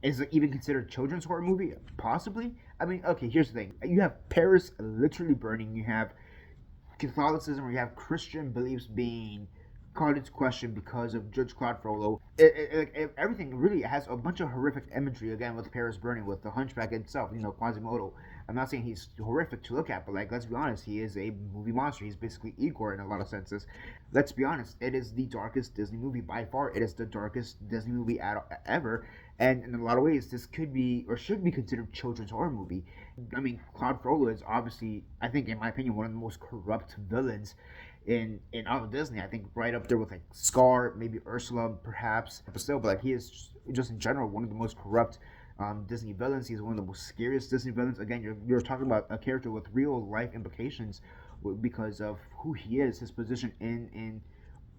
Is it even considered a children's horror movie? Possibly. I mean, okay, here's the thing. You have Paris literally burning. You have Catholicism, where you have Christian beliefs being called into question because of Judge Claude Frollo. Everything really has a bunch of horrific imagery, again, with Paris burning, with the Hunchback itself, Quasimodo. I'm not saying he's horrific to look at, but, like, let's be honest, he is a movie monster. He's basically Igor in a lot of senses. Let's be honest, it is the darkest Disney movie by far. It is the darkest Disney movie ever, and in a lot of ways, this could be, or should be considered, a children's horror movie. I mean, Claude Frollo is obviously, I think, in my opinion, one of the most corrupt villains in all of Disney. I think right up there with, like, Scar, maybe Ursula, perhaps, but still, but, like, he is just in general one of the most corrupt Disney villains. He's one of the most scariest Disney villains. Again, you're talking about a character with real life implications because of who he is, his position in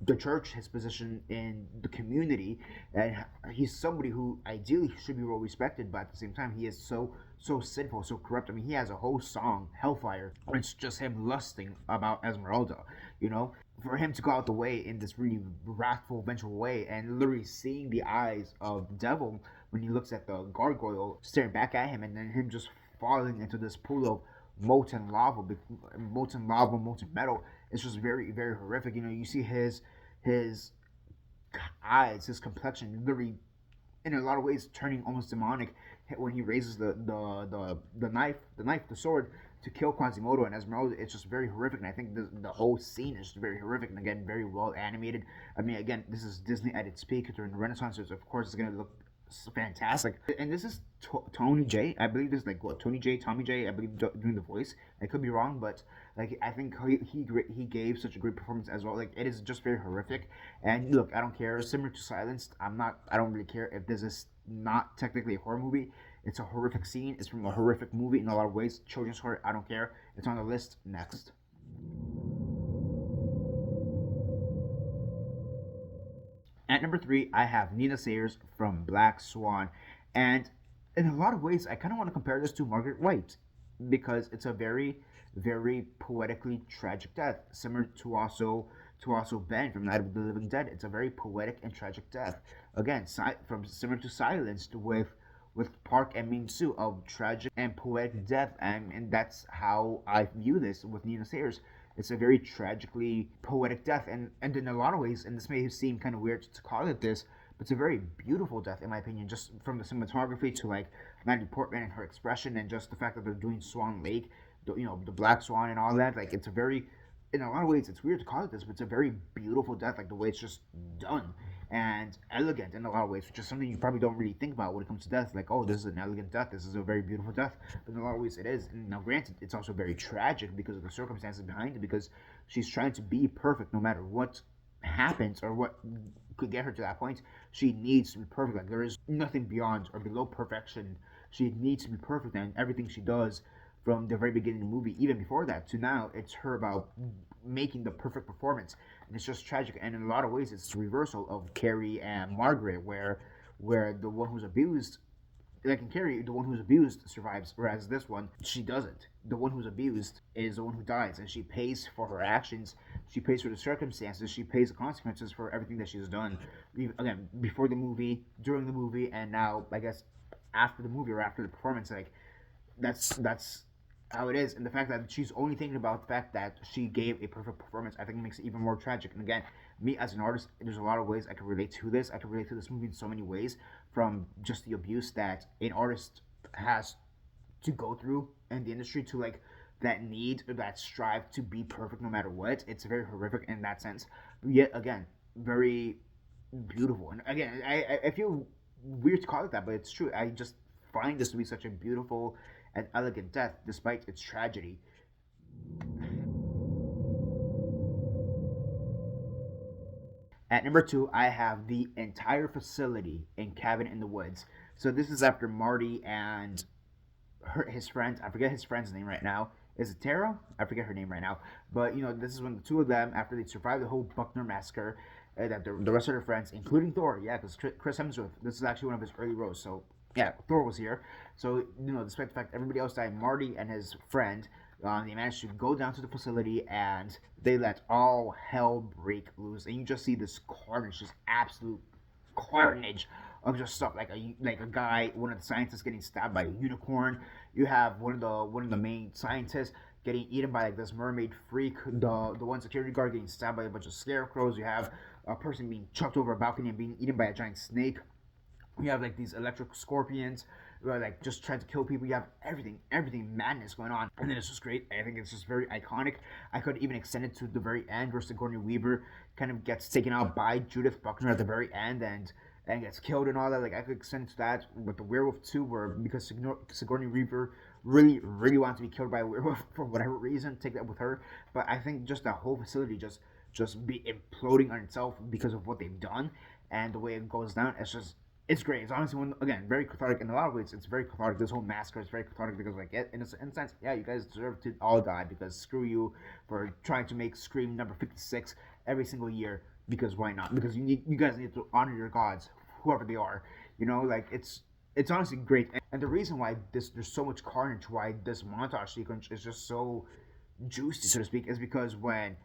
the church, his position in the community, and he's somebody who ideally should be well respected, but at the same time, he is so sinful, so corrupt. I mean, he has a whole song, Hellfire. It's just him lusting about Esmeralda, you know. For him to go out the way in this really wrathful, vengeful way, and literally seeing the eyes of the devil when he looks at the gargoyle staring back at him, and then him just falling into this pool of molten lava, molten metal. It's just very, very horrific. You know, you see his eyes, his complexion, literally in a lot of ways turning almost demonic when he raises the sword to kill Quasimodo and Esmeralda. It's just very horrific, and I think the whole scene is just very horrific and again very well animated. I mean, again, this is Disney at its peak during the Renaissance, so of course it's gonna look fantastic. And this is Tony J. I believe this is like what Tommy J. I believe doing the voice. I could be wrong, but like I think he gave such a great performance as well. Like it is just very horrific. And look, I don't care. Similar to Silenced, I don't really care if this is not technically a horror movie. It's a horrific scene. It's from a horrific movie in a lot of ways. Children's horror. I don't care. It's on the list. Next. At number three, I have Nina Sayers from Black Swan. And in a lot of ways, I kind of want to compare this to Margaret White because it's a very, very poetically tragic death, similar to also Ben from Night of the Living Dead. It's a very poetic and tragic death. Again, from similar to Silenced with Park and Min Soo of tragic and poetic death, and that's how I view this with Nina Sayers. It's a very tragically poetic death, and in a lot of ways, and this may seem kind of weird to call it this, but it's a very beautiful death in my opinion. Just from the cinematography to like Natalie Portman and her expression, and just the fact that they're doing Swan Lake, the Black Swan and all that. Like it's a very, in a lot of ways, it's weird to call it this, but it's a very beautiful death. Like the way it's just done and elegant in a lot of ways, which is something you probably don't really think about when it comes to death. Like, oh, this is an elegant death. This is a very beautiful death. But in a lot of ways, it is. And now, granted, it's also very tragic because of the circumstances behind it. Because she's trying to be perfect no matter what happens or what could get her to that point. She needs to be perfect. Like there is nothing beyond or below perfection. She needs to be perfect, and everything she does from the very beginning of the movie, even before that to now, it's her about making the perfect performance, and it's just tragic. And in a lot of ways, it's the reversal of Carrie and Margaret, where the one who's abused, like in Carrie, the one who's abused survives, whereas this one she doesn't. The one who's abused is the one who dies, and she pays for her actions. She pays for the circumstances. She pays the consequences for everything that she's done. Again, before the movie, during the movie, and now I guess after the movie or after the performance. Like that's how it is, and the fact that she's only thinking about the fact that she gave a perfect performance, I think makes it even more tragic. And again, me as an artist, there's a lot of ways I can relate to this. I can relate to this movie in so many ways, from just the abuse that an artist has to go through in the industry to like that need or that strive to be perfect no matter what. It's very horrific in that sense, but yet again, very beautiful. And again, I feel weird to call it that, but it's true. I just find this to be such a beautiful and elegant death despite its tragedy. At number two, I have the entire facility in Cabin in the Woods. So this is after Marty and his friend. I forget his friend's name right now. Is it Tara? I forget her name right now. But this is when the two of them, after they survived the whole Buckner massacre, that the rest of their friends, including Thor, yeah, because Chris Hemsworth, this is actually one of his early roles. So yeah, Thor was here. So despite the fact everybody else died, Marty and his friend, they managed to go down to the facility and they let all hell break loose. And you just see this carnage, just absolute carnage of just stuff like a guy, one of the scientists getting stabbed by a unicorn. You have one of the main scientists getting eaten by like this mermaid freak. The one security guard getting stabbed by a bunch of scarecrows. You have a person being chucked over a balcony and being eaten by a giant snake. You have like these electric scorpions who are like just trying to kill people. You have everything madness going on, and then it's just great. I think it's just very iconic. I could even extend it to the very end where Sigourney Weaver kind of gets taken out by Judith Buckner at the very end and gets killed and all that. Like I could extend to that with the Werewolf 2, where because Sigourney Weaver really wanted to be killed by a werewolf for whatever reason, take that with her. But I think just that whole facility just be imploding on itself because of what they've done and the way it goes down. It's just it's great. It's honestly one again very cathartic in a lot of ways. It's very cathartic. This whole massacre is very cathartic because like in a sense, yeah, you guys deserve to all die because screw you for trying to make Scream number 56 every single year because why not? Because you guys need to honor your gods, whoever they are. You know, like it's honestly great. And the reason why this there's so much carnage, why this montage sequence is just so juicy, so to speak, is because when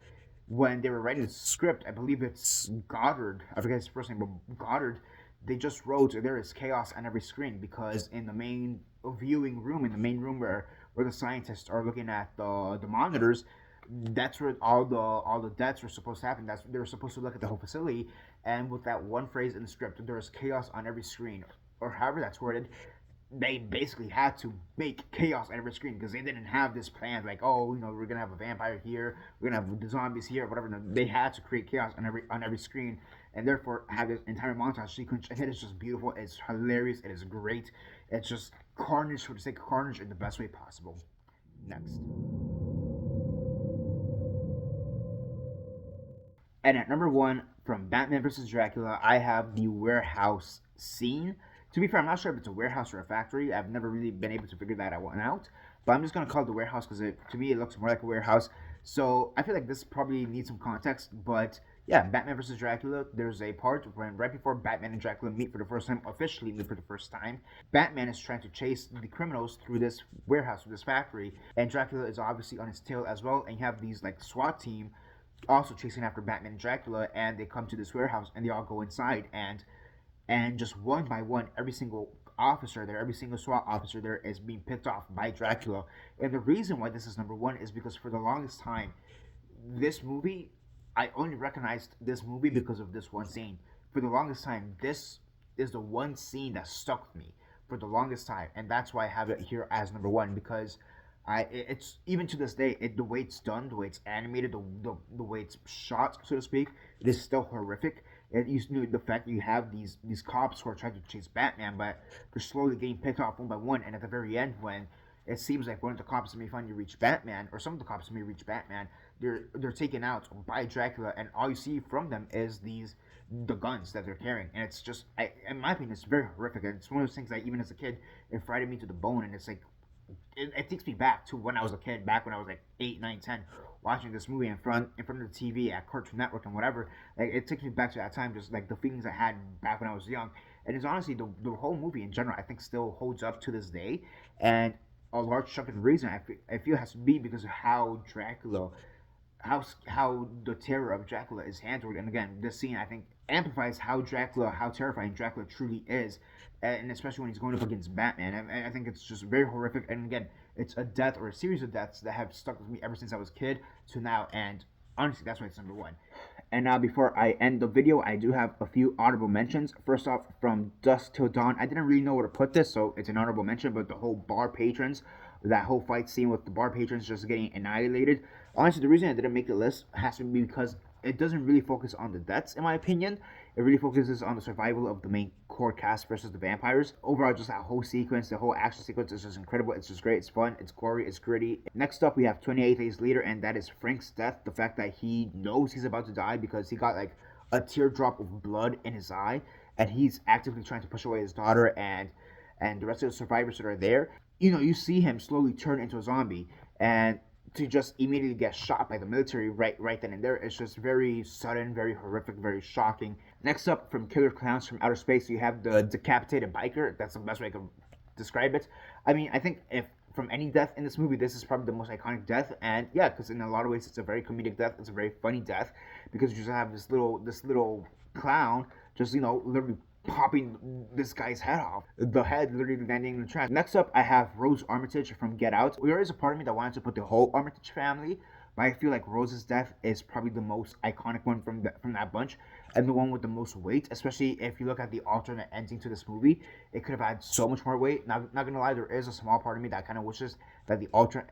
they were writing the script, I believe it's Goddard. I forget his first name, but Goddard. They just wrote there is chaos on every screen because in the main viewing room, in the main room where the scientists are looking at the monitors, that's where all the deaths were supposed to happen. That's they were supposed to look at the whole facility, and with that one phrase in the script, there is chaos on every screen, or however that's worded, they basically had to make chaos on every screen because they didn't have this plan like, oh, you know, we're gonna have a vampire here, we're gonna have the zombies here, whatever. No, they had to create chaos on every screen, and therefore have this entire montage sequence. And it is just beautiful. It's hilarious. It is great. It's just carnage for the sake of carnage in the best way possible. Next. And at number one, from Batman vs. Dracula, I have the warehouse scene. To be fair, I'm not sure if it's a warehouse or a factory. I've never really been able to figure that one out. But I'm just gonna call it the warehouse because to me it looks more like a warehouse. So I feel like this probably needs some context. But yeah, Batman vs. Dracula. There's a part when right before Batman and Dracula meet for the first time, officially meet for the first time. Batman is trying to chase the criminals through this warehouse, through this factory, and Dracula is obviously on his tail as well. And you have these like SWAT team also chasing after Batman and Dracula, and they come to this warehouse and they all go inside, and just one by one, every single officer there, every single SWAT officer there is being picked off by Dracula. And the reason why this is number one is because for the longest time, this movie, I only recognized this movie because of this one scene. For the longest time, this is the one scene that stuck with me for the longest time, and that's why I have it here as number one because it's even to this day the way it's done, the way it's animated, the way it's shot, so to speak, it is still horrific. And you know the fact that you have these cops who are trying to chase Batman, but they're slowly getting picked off one by one, and at the very end when it seems like one of the cops may finally reach Batman, or some of the cops may reach Batman, they're taken out by Dracula, and all you see from them is the guns that they're carrying, and it's just, in my opinion, it's very horrific. And it's one of those things that even as a kid, it frightened me to the bone, and it's like it takes me back to when I was a kid, back when I was like 8, 9, 10, watching this movie in front of the TV at Cartoon Network and whatever. Like it takes me back to that time, just like the feelings I had back when I was young. And it's honestly the whole movie in general, I think, still holds up to this day. And a large chunk of the reason I feel has to be because of how Dracula, how the terror of Dracula is handled. And again, this scene I think amplifies how terrifying Dracula truly is, and especially when he's going up against Batman. And I think it's just very horrific. And again, it's a death or a series of deaths that have stuck with me ever since I was a kid to now. And honestly, that's why it's number one. And now, before I end the video, I do have a few honorable mentions. First off, from Dusk Till Dawn, I didn't really know where to put this, so it's an honorable mention. But the whole bar patrons, that whole fight scene with the bar patrons just getting annihilated. Honestly, the reason I didn't make the list has to be because it doesn't really focus on the deaths, in my opinion. It really focuses on the survival of the main core cast versus the vampires. Overall, just that whole sequence, the whole action sequence is just incredible. It's just great. It's fun. It's gory. It's gritty. Next up, we have 28 Days Later, and that is Frank's death. The fact that he knows he's about to die because he got like a teardrop of blood in his eye, and he's actively trying to push away his daughter and the rest of the survivors that are there. You know, you see him slowly turn into a zombie, and to just immediately get shot by the military right then and there, it's just very sudden, very horrific, very shocking. Next up, from Killer Clowns from Outer Space, you have the decapitated biker. That's the best way I can describe it. I mean, I think if from any death in this movie, this is probably the most iconic death. And yeah, because in a lot of ways, it's a very comedic death. It's a very funny death because you just have this little clown just literally popping this guy's head off. The head literally landing in the trash. Next up, I have Rose Armitage from Get Out. There is a part of me that wanted to put the whole Armitage family, but I feel like Rose's death is probably the most iconic one from that bunch, and the one with the most weight. Especially if you look at the alternate ending to this movie, it could have had so much more weight. Not gonna lie, there is a small part of me that kind of wishes that the alternate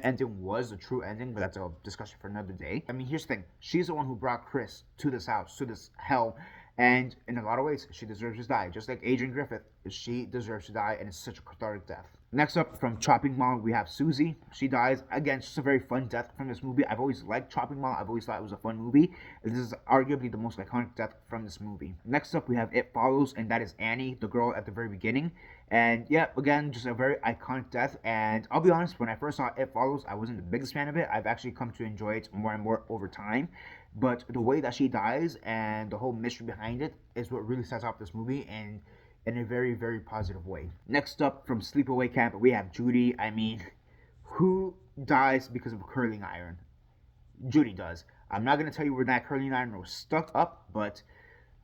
ending was the true ending, but that's a discussion for another day. I mean, here's the thing: she's the one who brought Chris to this house, to this hell, And in a lot of ways, she deserves to die. Just like Adrian Griffith, she deserves to die, and it's such a cathartic death. Next up, from Chopping Mall, we have Susie. She dies. Again, just a very fun death from this movie. I've always liked Chopping Mall. I've always thought it was a fun movie. This is arguably the most iconic death from this movie. Next up, we have It Follows, and that is Annie, the girl at the very beginning. And yeah, again, just a very iconic death. And I'll be honest, when I first saw It Follows, I wasn't the biggest fan of it. I've actually come to enjoy it more and more over time. But the way that she dies and the whole mystery behind it is what really sets off this movie and in a very, very positive way. Next up, from Sleepaway Camp, we have Judy. I mean, who dies because of a curling iron? Judy does. I'm not gonna tell you where that curling iron was stuck up, but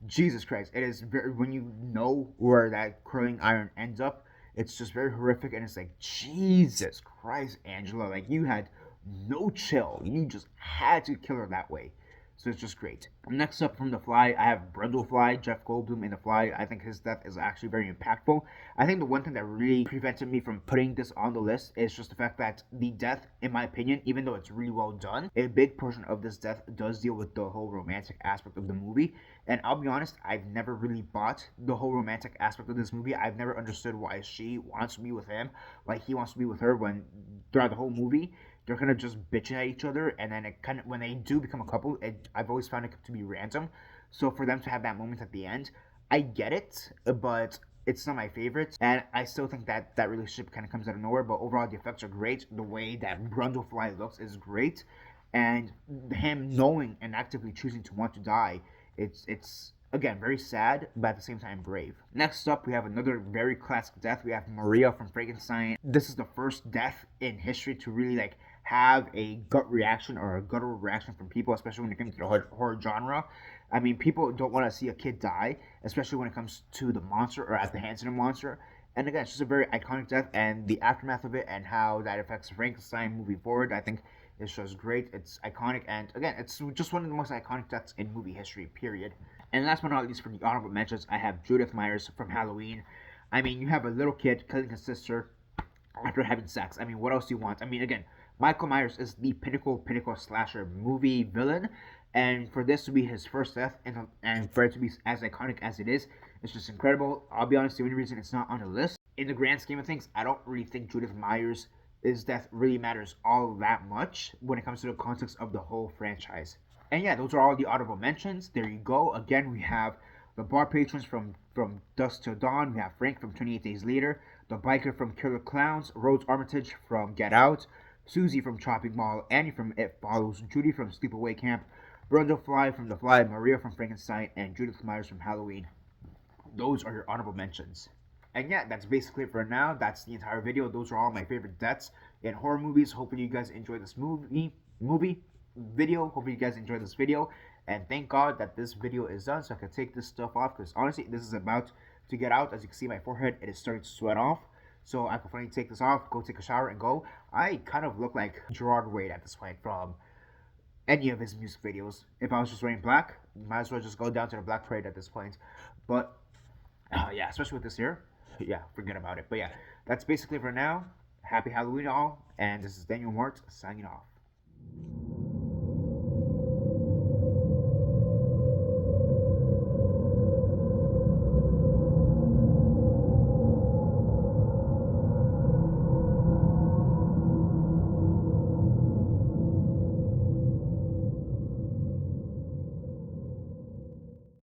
Jesus Christ, it is very, when you know where that curling iron ends up, it's just very horrific, and it's like, Jesus Christ, Angela, like you had no chill. You just had to kill her that way. So it's just great. Next up, from The Fly, I have Brundlefly, Jeff Goldblum in The Fly. I think his death is actually very impactful. I think the one thing that really prevented me from putting this on the list is just the fact that the death, in my opinion, even though it's really well done, a big portion of this death does deal with the whole romantic aspect of the movie. And I'll be honest, I've never really bought the whole romantic aspect of this movie. I've never understood why she wants to be with him, like he wants to be with her, when throughout the whole movie they're kind of just bitching at each other, and then it kind of, when they do become a couple, I've always found it to be random. So for them to have that moment at the end, I get it, but it's not my favorite, and I still think that that relationship kind of comes out of nowhere. But overall, the effects are great. The way that Brundlefly looks is great, and him knowing and actively choosing to want to die, it's again very sad, but at the same time brave. Next up, we have another very classic death. We have Maria from Frankenstein. This is the first death in history to really like have a gut reaction or a guttural reaction from people, especially when it comes to the horror genre. I mean, people don't want to see a kid die, especially when it comes to the monster or at the hands of the monster. And again, it's just a very iconic death, and the aftermath of it and how that affects Frankenstein moving forward, I think is just great. It's iconic, and again, it's just one of the most iconic deaths in movie history, period. And last but not least, for the honorable mentions, I have Judith Myers from Halloween. I mean, you have a little kid killing his sister after having sex. I mean, what else do you want? I mean, again, Michael Myers is the pinnacle slasher movie villain, and for this to be his first death and for it to be as iconic as it is, it's just incredible. I'll be honest, the only reason it's not on the list, in the grand scheme of things, I don't really think Judith Myers' death really matters all that much when it comes to the context of the whole franchise. And yeah, those are all the audible mentions. There you go. Again, we have the bar patrons from Dusk Till Dawn. We have Frank from 28 Days Later, the biker from Killer Clowns, Rhodes Armitage from Get Out, Susie from Chopping Mall, Annie from It Follows, Judy from Sleepaway Camp, Brenda Fly from The Fly, Maria from Frankenstein, and Judith Myers from Halloween. Those are your honorable mentions. And yeah, that's basically it for now. That's the entire video. Those are all my favorite deaths in horror movies. Hopefully you guys enjoyed this movie video. Hopefully you guys enjoyed this video. And thank God that this video is done so I can take this stuff off, because honestly, this is about to get out. As you can see, my forehead, it is starting to sweat off. So I can finally take this off, go take a shower, and go. I kind of look like Gerard Way at this point from any of his music videos. If I was just wearing black, might as well just go down to the Black Parade at this point. But yeah, especially with this here, yeah, forget about it. But yeah, that's basically for now. Happy Halloween all, and this is Daniel Mart signing off.